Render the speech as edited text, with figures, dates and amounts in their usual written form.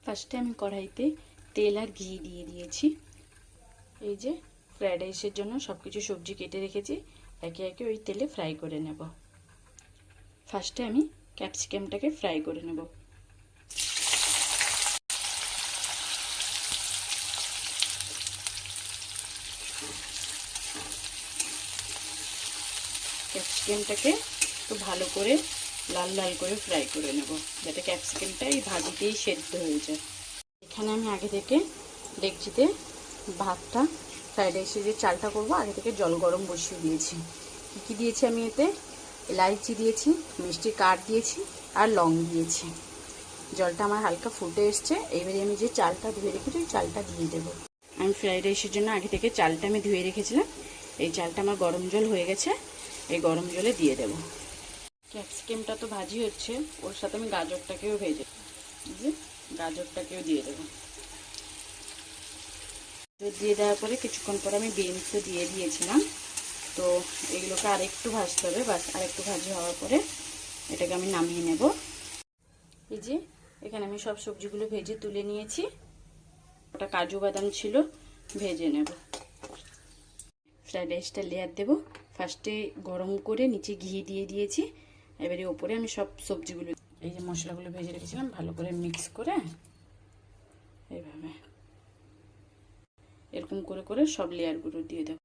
ফার্স্টে আমি কড়াইতে তেল আর ঘি দিয়ে দিয়েছি। এই যে ফ্রাইড রাইসের জন্য সব কিছু সবজি কেটে রেখেছি, একে একে ওই তেলে ফ্রাই করে নেব। ফার্স্টে আমি ক্যাপসিকামটাকে ফ্রাই করে নেব। ক্যাপসিকামটাকে একটু ভালো করে লাল লাল করে ফ্রাই করে নেব, যাতে ক্যাপসিকামটা এই ভাজিতেই সেদ্ধ হয়ে যায়। এখানে আমি আগে থেকে ডেকচিতে ভাতটা ফ্রাইড রাইসের যে চালটা করবো আগে থেকে জল গরম বসিয়ে দিয়েছি। কী কী দিয়েছি আমি এতে? এলাইচি দিয়েছি, মিষ্টি কাঠ দিয়েছি আর লং দিয়েছি। জলটা আমার হালকা ফুটে এসছে, এবারে আমি যে চালটা ধুয়ে রেখেছি ওই চালটা দিয়ে দেবো। আমি ফ্রাইড রাইসের জন্য আগে থেকে চালটা আমি ধুয়ে রেখেছিলাম, এই চালটা আমার গরম জল হয়ে গেছে, এই গরম জলে দিয়ে দেবো। ক্যাপসিকামটা তো ভাজি হচ্ছে, ওর সাথে আমি গাজরটাকেও ভেজে গাজরটাকেও দিয়ে দেবো। দিয়ে দেওয়ার পরে কিছুক্ষণ পরে আমি বিনসও দিয়ে দিয়েছিলাম, তো এগুলোকে আরেকটু ভাজতে হবে। বাস আরেকটু ভাজি হওয়ার পরে এটাকে আমি নামিয়ে নেব। এই যে এখানে আমি সব সবজিগুলো ভেজে তুলে নিয়েছি, ওটা কাজু বাদাম ছিল, ভেজে নেব। ফ্রাইড রাইসটা লেয়ার দেবো। ফার্স্টে গরম করে নিচে ঘি দিয়ে দিয়েছি, এবারে ওপরে আমি সব সবজিগুলো, এই যে মশলাগুলো ভেজে রেখেছিলাম, ভালো করে মিক্স করে এইভাবে এরকম করে করে সব লেয়ারগুলো দিয়ে দেবো।